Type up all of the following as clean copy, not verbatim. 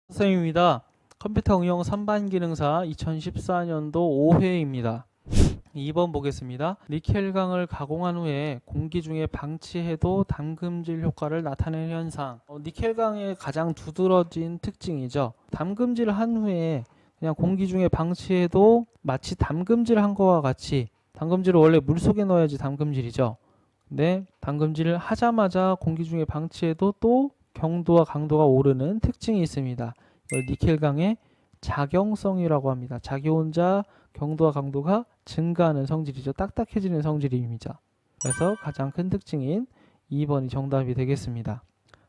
선생님입니다. 컴퓨터 응용 3반 기능사 2014년도 5회입니다. 2번 보겠습니다. 니켈강을 가공한 후에 공기 중에 방치해도 담금질 효과를 나타내는 현상. 니켈강의 가장 두드러진 특징이죠. 담금질을 한 후에 그냥 공기 중에 방치해도 마치 담금질을 한 것과 같이, 담금질을 원래 물속에 넣어야지 담금질이죠. 근데 담금질을 하자마자 공기 중에 방치해도 또 경도와 강도가 오르는 특징이 있습니다. 이걸 니켈강의 작용성이라고 합니다. 작용자 경도와 강도가 증가하는 성질이죠. 딱딱해지는 성질입니다. 그래서 가장 큰 특징인 2번이 정답이 되겠습니다.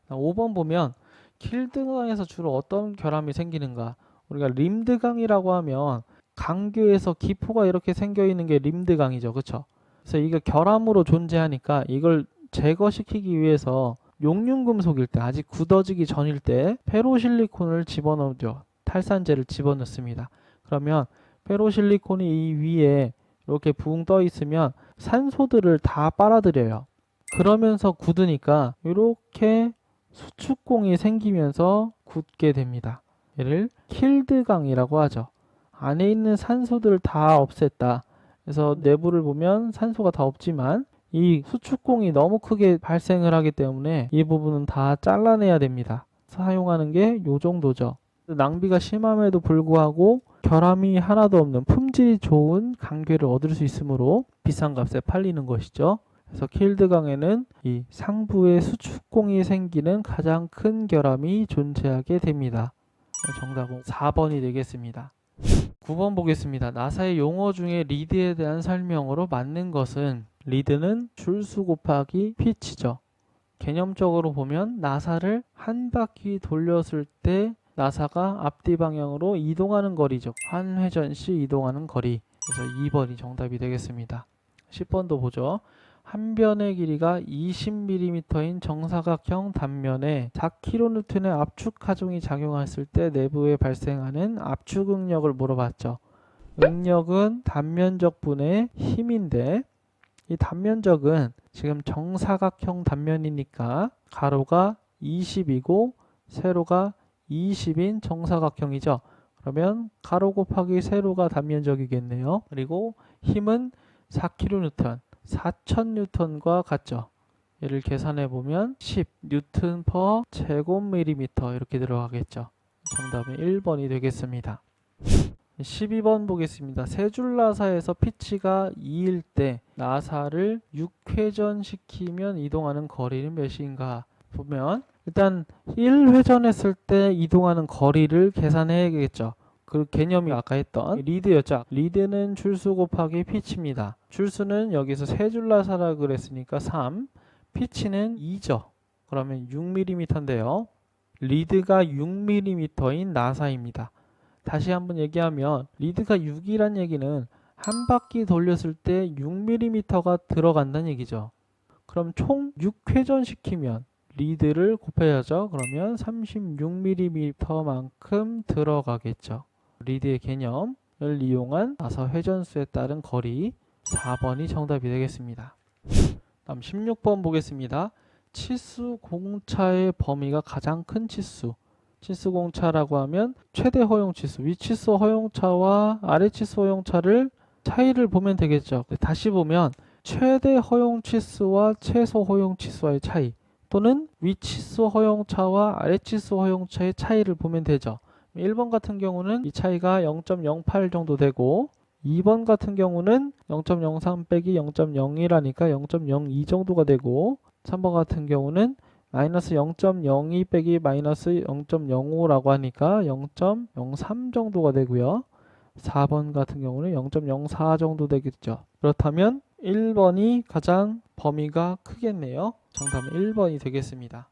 5번 보면 킬드강에서 주로 어떤 결함이 생기는가? 우리가 림드강이라고 하면 강교에서 기포가 이렇게 생겨 있는 게 림드강이죠. 그렇죠? 그래서 이거 결함으로 존재하니까 이걸 제거시키기 위해서 용융금속일 때, 아직 굳어지기 전일 때 페로실리콘을 집어넣죠. 탈산제를 집어넣습니다. 그러면 페로실리콘이 이 위에 이렇게 붕 떠 있으면 산소들을 다 빨아들여요. 그러면서 굳으니까 이렇게 수축공이 생기면서 굳게 됩니다. 얘를 킬드강이라고 하죠. 안에 있는 산소들을 다 없앴다. 그래서 내부를 보면 산소가 다 없지만 이 수축공이 너무 크게 발생을 하기 때문에 이 부분은 다 잘라내야 됩니다. 사용하는 게 이 정도죠. 낭비가 심함에도 불구하고 결함이 하나도 없는 품질이 좋은 강괴를 얻을 수 있으므로 비싼 값에 팔리는 것이죠. 그래서 킬드강에는 이 상부에 수축공이 생기는 가장 큰 결함이 존재하게 됩니다. 정답은 4번이 되겠습니다. 9번 보겠습니다. 나사의 용어 중에 리드에 대한 설명으로 맞는 것은, 리드는 줄수 곱하기 피치죠. 개념적으로 보면 나사를 한 바퀴 돌렸을 때 나사가 앞뒤 방향으로 이동하는 거리죠. 한 회전 시 이동하는 거리. 그래서 2번이 정답이 되겠습니다. 10번도 보죠. 한 변의 길이가 20mm인 정사각형 단면에 4kN의 압축 하중이 작용했을 때 내부에 발생하는 압축 응력을 물어봤죠. 응력은 단면적 분의 힘인데, 이 단면적은 지금 정사각형 단면이니까 가로가 20이고 세로가 20인 정사각형이죠. 그러면 가로 곱하기 세로가 단면적이겠네요. 그리고 힘은 4kN, 4000N과 같죠. 얘를 계산해 보면 10N per 제곱밀리미터 이렇게 들어가겠죠. 정답은 1번이 되겠습니다. 12번 보겠습니다. 세 줄 나사에서 피치가 2일 때 나사를 6회전 시키면 이동하는 거리는 몇인가 보면, 일단 1회전했을 때 이동하는 거리를 계산해야겠죠. 그 개념이 아까 했던 리드였죠. 리드는 줄수 곱하기 피치입니다. 줄수는 여기서 세 줄 나사라 그랬으니까 3, 피치는 2죠. 그러면 6mm인데요. 리드가 6mm인 나사입니다. 다시 한번 얘기하면 리드가 6이란 얘기는 한 바퀴 돌렸을 때 6mm가 들어간다는 얘기죠. 그럼 총 6회전 시키면 리드를 곱해야죠. 그러면 36mm만큼 들어가겠죠. 리드의 개념을 이용한 나사 회전수에 따른 거리, 4번이 정답이 되겠습니다. 다음 16번 보겠습니다. 치수 공차의 범위가 가장 큰 치수. 치수 공차라고 하면 최대 허용 치수, 위치수 허용차와 아래 치수 허용차를 차이를 보면 되겠죠. 다시 보면 최대 허용 치수와 최소 허용 치수와의 차이, 또는 위치수 허용차와 아래 치수 허용차의 차이를 보면 되죠. 1번 같은 경우는 이 차이가 0.08 정도 되고, 2번 같은 경우는 0.03 빼기 0.01하니까 0.02 정도가 되고, 3번 같은 경우는 마이너스 0.02 빼기 마이너스 0.05라고 하니까 0.03 정도가 되고요. 4번 같은 경우는 0.04 정도 되겠죠. 그렇다면 1번이 가장 범위가 크겠네요. 정답은 1번이 되겠습니다.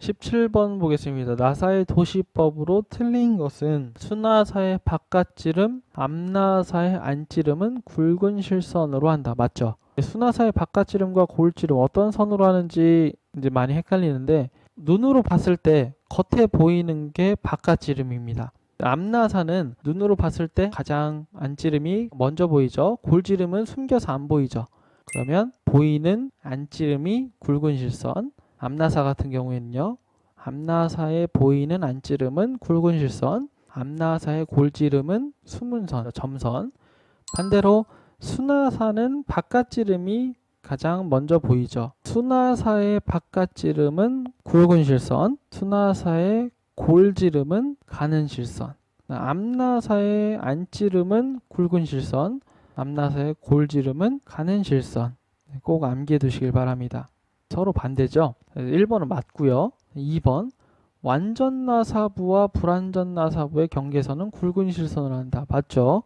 17번 보겠습니다. 나사의 도시법으로 틀린 것은, 수나사의 바깥지름, 앞나사의 안지름은 굵은 실선으로 한다. 맞죠? 수나사의 바깥지름과 고울지름 어떤 선으로 하는지 이제 많이 헷갈리는데, 눈으로 봤을 때 겉에 보이는 게 바깥지름입니다. 앞나사는 눈으로 봤을 때 가장 안지름이 먼저 보이죠. 골지름은 숨겨서 안 보이죠. 그러면 보이는 안찌름이 굵은 실선. 암나사 같은 경우에는요. 암나사에 보이는 안찌름은 굵은 실선. 암나사의 골지름은 수문선, 점선. 반대로 수나사는 바깥지름이 가장 먼저 보이죠. 수나사의 바깥지름은 굵은 실선, 수나사의 골지름은 가는 실선. 암나사의 안지름은 굵은 실선, 암나사의 골지름은 가는 실선. 꼭 암기해 두시길 바랍니다. 서로 반대죠. 1번은 맞고요. 2번 완전 나사부와 불완전 나사부의 경계선은 굵은 실선을 한다. 맞죠?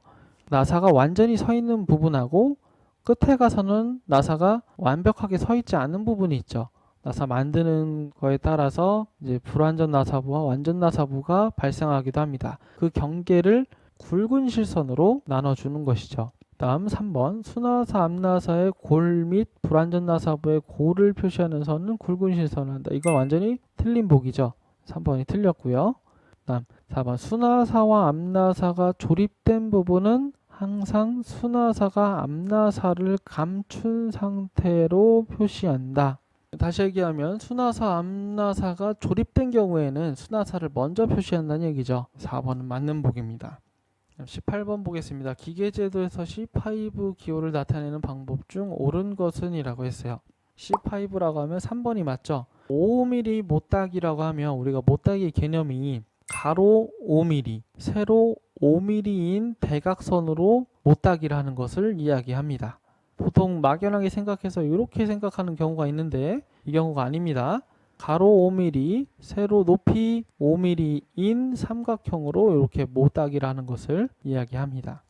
나사가 완전히 서 있는 부분하고 끝에 가서는 나사가 완벽하게 서 있지 않은 부분이 있죠. 나사 만드는 거에 따라서 이제 불완전 나사부와 완전 나사부가 발생하기도 합니다. 그 경계를 굵은 실선으로 나눠주는 것이죠. 다음 3번 수나사 암나사의 골 및 불완전 나사부의 골을 표시하는 선은 굵은 실선을 한다. 이건 완전히 틀린 보기죠. 3번이 틀렸고요. 다음 4번 수나사와 암나사가 조립된 부분은 항상 수나사가 암나사를 감춘 상태로 표시한다. 다시 얘기하면 수나사, 암나사가 조립된 경우에는 수나사를 먼저 표시한다는 얘기죠. 4번은 맞는 보기입니다. 18번 보겠습니다. 기계제도에서 C5 기호를 나타내는 방법 중 옳은 것은 이라고 했어요. C5라고 하면 3번이 맞죠. 5mm 못따기라고 하면 우리가 못따기의 개념이 가로 5mm, 세로 5mm인 대각선으로 못따기를 하는 것을 이야기합니다. 보통 막연하게 생각해서 이렇게 생각하는 경우가 있는데 이 경우가 아닙니다. 가로 5mm, 세로 높이 5mm인 삼각형으로 이렇게 못따기를 하는 것을 이야기합니다.